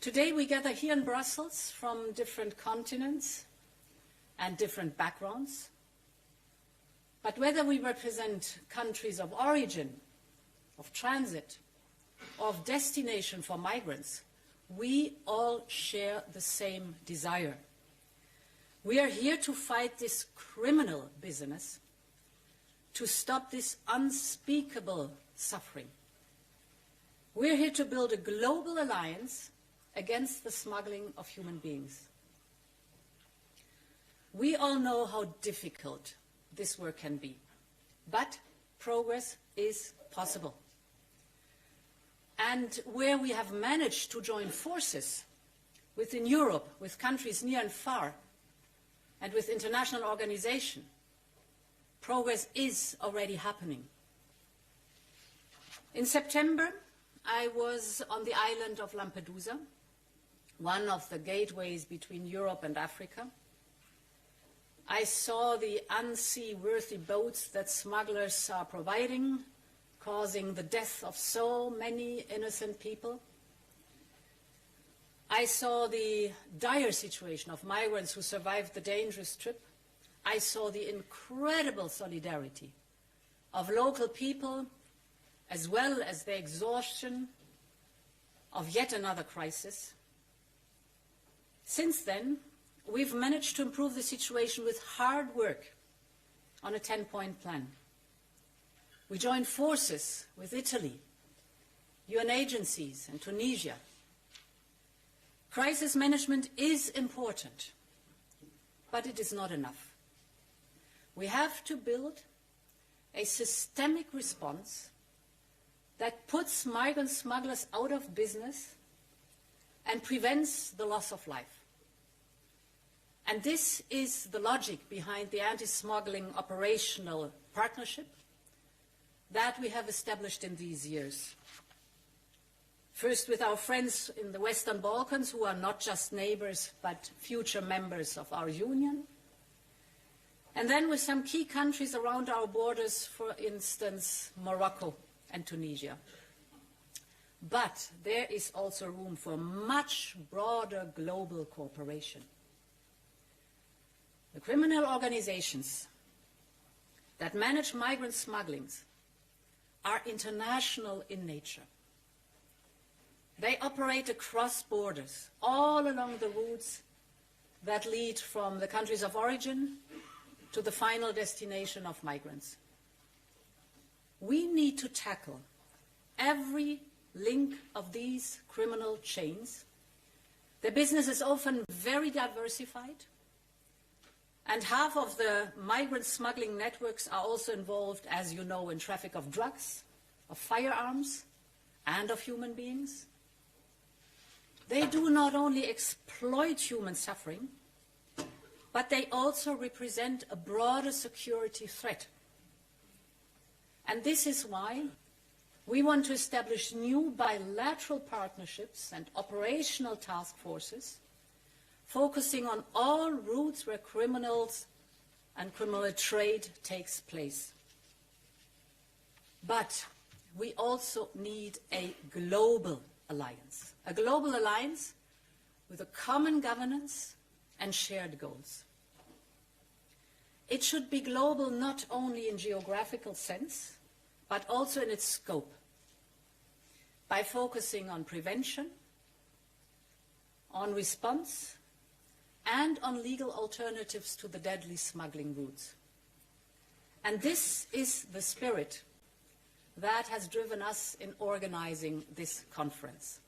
Today we gather here in Brussels from different continents and different backgrounds. But whether we represent countries of origin, of transit, or of destination for migrants, we all share the same desire. We are here to fight this criminal business, to stop this unspeakable suffering. We're here to build a global alliance against the smuggling of human beings. We all know how difficult this work can be, but progress is possible. And where we have managed to join forces within Europe, with countries near and far, and with international organizations, progress is already happening. In September, I was on the island of Lampedusa, one of the gateways between Europe and Africa. I saw the unseaworthy boats that smugglers are providing, causing the death of so many innocent people. I saw the dire situation of migrants who survived the dangerous trip. I saw the incredible solidarity of local people, as well as the exhaustion of yet another crisis. Since then, we've managed to improve the situation with hard work on a 10-point plan. We joined forces with Italy, UN agencies, and Tunisia. Crisis management is important, but it is not enough. We have to build a systemic response that puts migrant smugglers out of business and prevents the loss of life. And this is the logic behind the anti-smuggling operational partnership that we have established in these years. First with our friends in the Western Balkans, who are not just neighbors but future members of our union. And then with some key countries around our borders, for instance, Morocco and Tunisia. But there is also room for much broader global cooperation. The criminal organizations that manage migrant smugglings are international in nature. They operate across borders, all along the routes that lead from the countries of origin to the final destination of migrants. We need to tackle every link of these criminal chains. Their business is often very diversified, and half of the migrant smuggling networks are also involved, as you know, in traffic of drugs, of firearms, and of human beings. They do not only exploit human suffering, but they also represent a broader security threat. And this is why we want to establish new bilateral partnerships and operational task forces focusing on all routes where criminals and criminal trade takes place. But we also need a global alliance with a common governance and shared goals. It should be global not only in geographical sense, but also in its scope, by focusing on prevention, on response, and on legal alternatives to the deadly smuggling routes. And this is the spirit that has driven us in organizing this conference.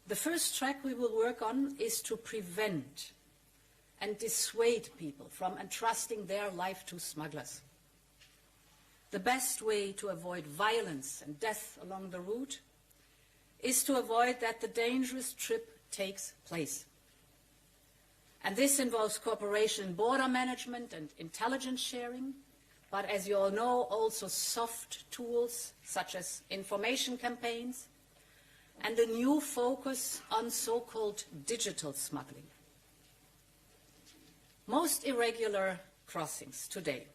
The first track we will work on is to prevent and dissuade people from entrusting their life to smugglers. The best way to avoid violence and death along the route is to avoid that the dangerous trip takes place. And this involves cooperation in border management and intelligence sharing, but as you all know, also soft tools such as information campaigns and a new focus on so-called digital smuggling. Most irregular crossings today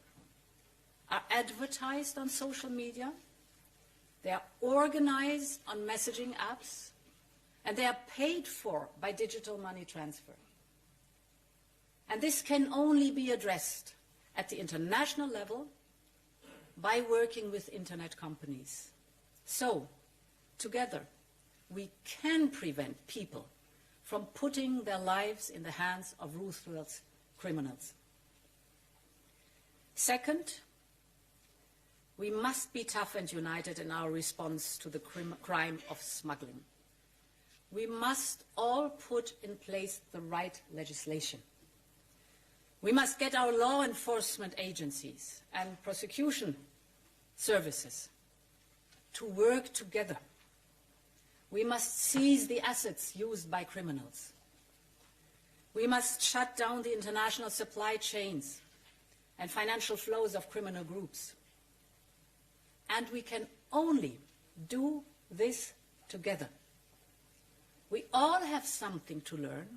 are advertised on social media, they are organized on messaging apps, and they are paid for by digital money transfer. And this can only be addressed at the international level by working with internet companies. So, together, we can prevent people from putting their lives in the hands of ruthless criminals. Second, we must be tough and united in our response to the crime of smuggling. We must all put in place the right legislation. We must get our law enforcement agencies and prosecution services to work together. We must seize the assets used by criminals. We must shut down the international supply chains and financial flows of criminal groups. And we can only do this together. We all have something to learn,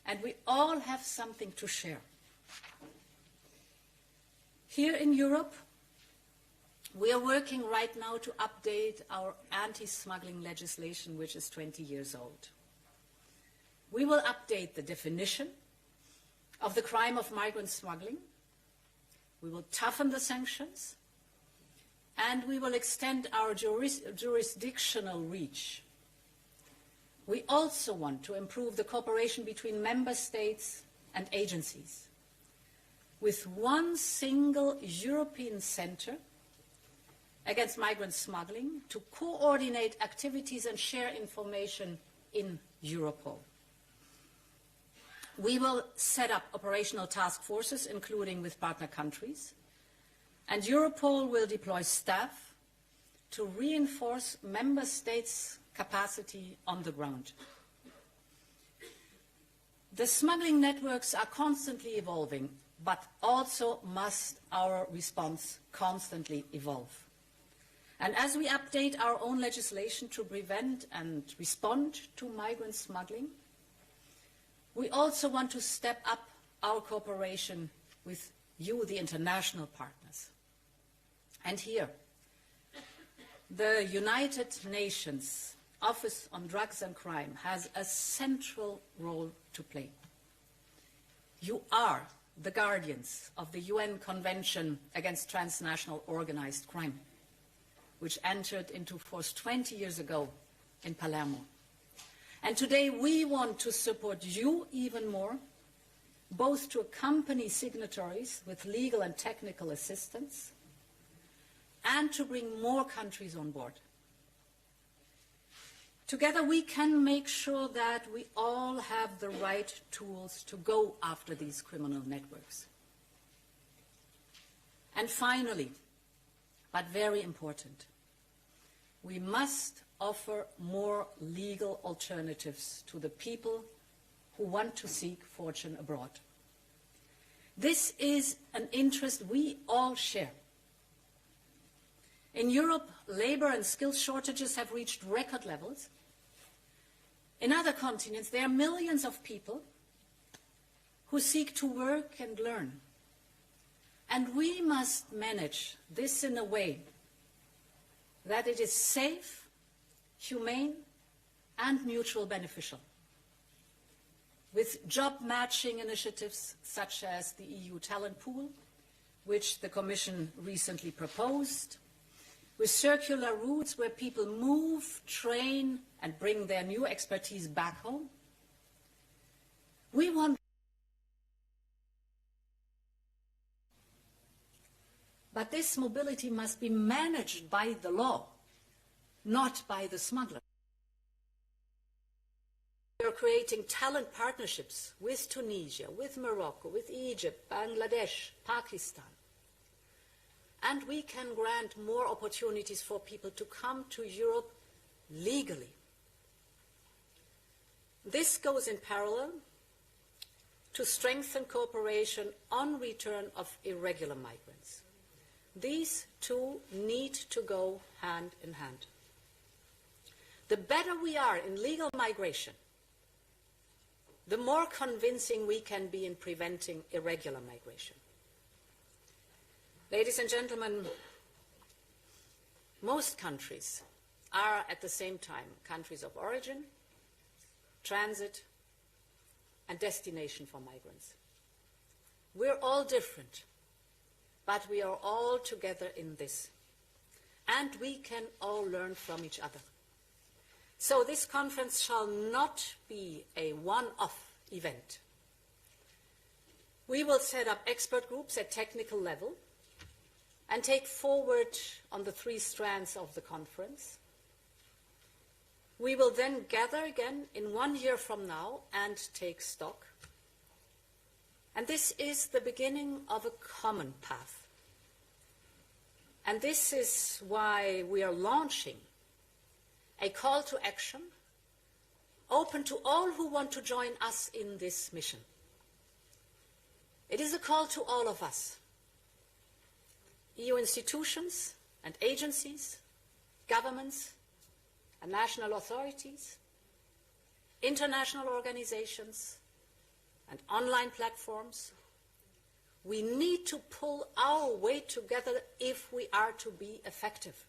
and we all have something to share. Here in Europe, we are working right now to update our anti-smuggling legislation, which is 20 years old. We will update the definition of the crime of migrant smuggling. We will toughen the sanctions, and we will extend our jurisdictional reach. We also want to improve the cooperation between member states and agencies, with one single European centre against migrant smuggling to coordinate activities and share information in Europol. We will set up operational task forces, including with partner countries, and Europol will deploy staff to reinforce member states' capacity on the ground. The smuggling networks are constantly evolving, but also must our response constantly evolve. And as we update our own legislation to prevent and respond to migrant smuggling, we also want to step up our cooperation with you, the international partners. And here, the United Nations Office on Drugs and Crime has a central role to play. You are the guardians of the UN Convention Against Transnational Organized Crime, which entered into force 20 years ago in Palermo. And today we want to support you even more, both to accompany signatories with legal and technical assistance, and to bring more countries on board. Together we can make sure that we all have the right tools to go after these criminal networks. And finally, but very important, we must offer more legal alternatives to the people who want to seek fortune abroad. This is an interest we all share. In Europe, labor and skills shortages have reached record levels. In other continents, there are millions of people who seek to work and learn. And we must manage this in a way that it is safe, humane, and mutually beneficial. With job matching initiatives such as the EU Talent Pool, which the Commission recently proposed, with circular routes where people move, train, and bring their new expertise back home. We want, but this mobility must be managed by the law, not by the smuggler. We are creating talent partnerships with Tunisia, with Morocco, with Egypt, Bangladesh, Pakistan. And we can grant more opportunities for people to come to Europe legally. This goes in parallel to strengthen cooperation on return of irregular migrants. These two need to go hand in hand. The better we are in legal migration, the more convincing we can be in preventing irregular migration. Ladies and gentlemen, most countries are at the same time countries of origin, transit, and destination for migrants. We're all different, but we are all together in this. And we can all learn from each other. So this conference shall not be a one-off event. We will set up expert groups at technical level and take forward on the 3 strands of the conference. We will then gather again in 1 year from now and take stock. And this is the beginning of a common path. And this is why we are launching a call to action open to all who want to join us in this mission. It is a call to all of us, EU institutions and agencies, governments and national authorities, international organizations and online platforms. We need to pull our weight together if we are to be effective.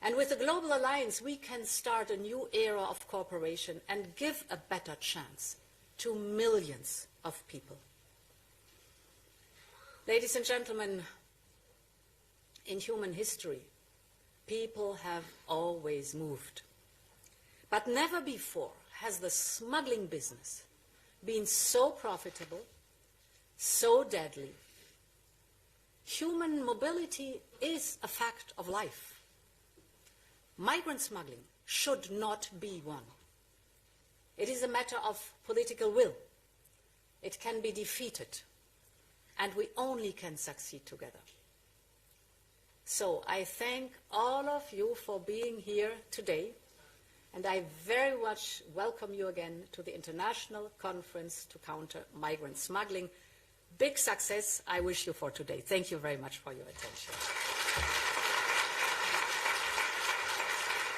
And with the Global Alliance, we can start a new era of cooperation and give a better chance to millions of people. Ladies and gentlemen, in human history, people have always moved. But never before has the smuggling business been so profitable, so deadly. Human mobility is a fact of life. Migrant smuggling should not be one. It is a matter of political will. It can be defeated, and we only can succeed together. So I thank all of you for being here today, and I very much welcome you again to the International Conference to Counter Migrant Smuggling. Big success I wish you for today. Thank you very much for your attention.